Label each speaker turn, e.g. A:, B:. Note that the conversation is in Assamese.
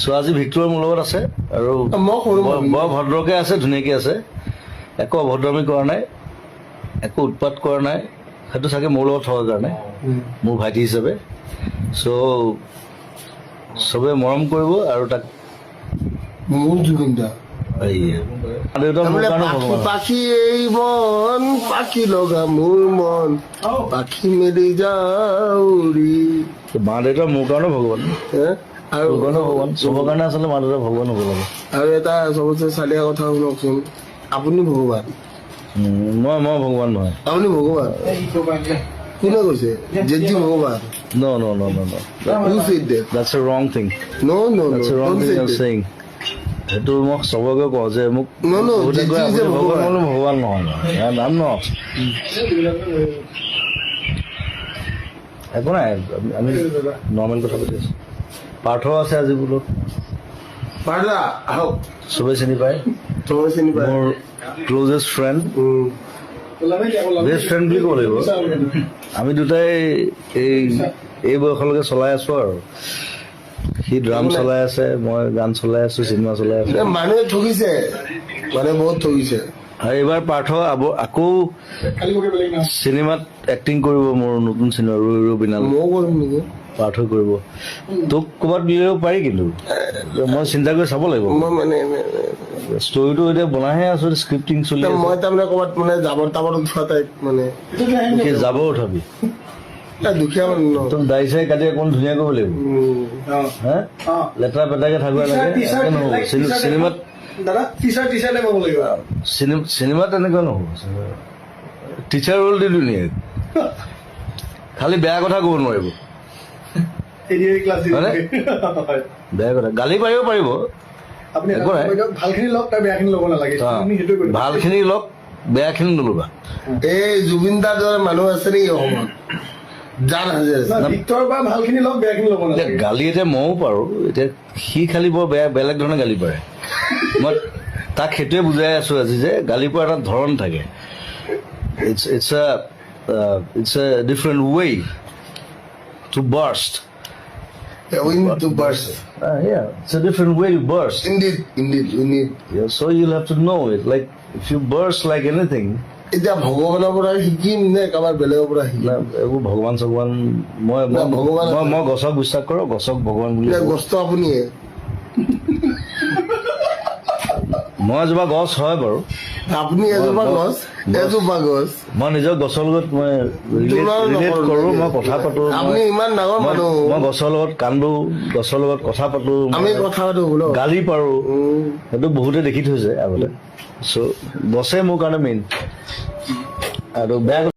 A: চ' আজি ভিক্টৰ মোৰ লগত আছে আৰু বৰ ভদ্ৰকে আছে, ধুনীয়াকে আছে, একো অভদ্ৰামি কৰা নাই, একো উৎপাত কৰা নাই। সেইটো চাগে মোৰ লগত থকাৰ কাৰণে, মোৰ ভাইটি হিচাপে। চ' চবে মৰম কৰিব আৰু তাক
B: মোৰ জুবিন দা
A: দেউতা মোৰ কাৰণে ভগৱান।
B: পাখি এই মন পাখি লগা মোৰ মন পাখি মেলি যাউৰি।
A: মা দেউতা মোৰ কাৰণে ভগৱান,
B: আৰু
A: ভগৱান চবৰ কাৰণে আচলতে মা দেউতা ভগৱান হ'ব লাগে।
B: আৰু এটা চবতছে চালিয়া কথা শুনকচোন, আপুনি ভগৱান?
A: মই ভগৱান নহয়।
B: আপুনি ভগৱান? কোনে কৈছে জেঠজি ভগৱান?
A: No.
B: Who said that?
A: That's a wrong thing.
B: No.
A: That's a wrong
B: Don't
A: thing
B: say
A: you're
B: that.
A: saying. সেইটো মোক চবকে কওঁ যে মোক
B: No, জেঠজি যে ভগৱান।
A: ভগৱান নহয়, নাম ন একো নাই, আমি নৰ্মেল কথা পাতি আছো। পাৰ্থ আছে আজি বোলো,
B: পাৰ্লা আহক,
A: চবেই চিনি পায়,
B: চবে চিনি পায়।
A: মোৰ ক্ল'জেষ্ট ফ্ৰেণ্ড, বেষ্ট ফ্ৰেণ্ড বুলি ক'ব লাগিব। আমি দুটাই এই বয়সলৈকে চলাই আছো আৰু। সি ড্ৰাম চলাই আছে, মই গান চলাই আছো, চিনেমা চলাই আছো।
B: মানুহে ঠগিছে, মানে বহুত ঠগিছে।
A: আৰু এইবাৰ পাৰ্থ আকৌ চিনেমাত এক্টিং কৰিব, মোৰ নতুন চিনেমা ৰৈ বিনাল
B: ময়ো কৰিম নেকি?
A: পাৰ্থ কৰিব। তোক ক'ৰবাত মিলিব পাৰি, কিন্তু মই চিন্তা কৰি চাব লাগিব।
B: মই মানে
A: ষ্টৰিটো এতিয়া বনাইহে আছো, স্ক্ৰিপ্টিং চলি আছে।
B: মই তাৰমানে ক'ৰবাত মানে জাবৰ তাবৰ উঠোৱা টাইপ মানে
A: যাব উঠাবি,
B: দুখীয়া মানুহ ন।
A: তোক দাড়ি চাৰি কাটি অকণ ধুনীয়া কৰিব লাগিব, হা লেতেৰা পেটাকে থাকিব লাগে, নহ'ব চিনেমাত। চিনেমাত তেনেকুৱা নহ'ব, টিচাৰ ৰোল দি ধুনীয়া, খালি বেয়া কথা ক'ব নোৱাৰিব, বেয়া কথা গালি পাৰিব পাৰিব, একো নাই। ভালখিনি লওক, বেয়াখিনি নল'বা।
B: এই জুবিন দাৰ দৰে মানুহ আছে নেকি অসমত? জান হাজে
A: এতিয়া গালি এতিয়া ময়ো পাৰোঁ, এতিয়া সি খালি বৰ বেলেগ ধৰণে গালি পাৰে। মই তাক সেইটোৱে বুজাই আছো আজি যে গালি পৰা এটা ধৰণ থাকে। It's a different way to burst.
B: We need to burst.
A: Yeah, it's a different way to burst.
B: Indeed, we need.
A: Yeah, so you'll have to know it. Like if you burst like anything.
B: এতিয়া ভগৱানৰ পৰা শিকিম নে কাৰোবাৰ বেলেগৰ পৰা শিকিম?
A: এইবোৰ ভগৱান চগৱান মই গছক বিশ্বাস কৰোঁ, গছক ভগৱান বুলি।
B: গছটো আপুনিয়ে?
A: মই এজোপা গছ হয় বাৰু।
B: আপুনি এজোপা গছ?
A: মই নিজৰ গছৰ লগত মই ৰিলেট কৰোঁ, মই কথা পাতোঁ।
B: আপুনি ইমান ডাঙৰ মানুহ।
A: মই গছৰ লগত কান্দো, গছৰ লগত কথা পাতোঁ,
B: আমি কথা পাতোঁ,
A: গালি পাৰোঁ। সেইটো বহুতে দেখি থৈছে আগতে। চ' গছে মোৰ কাৰণে মেইন, আৰু বেয়া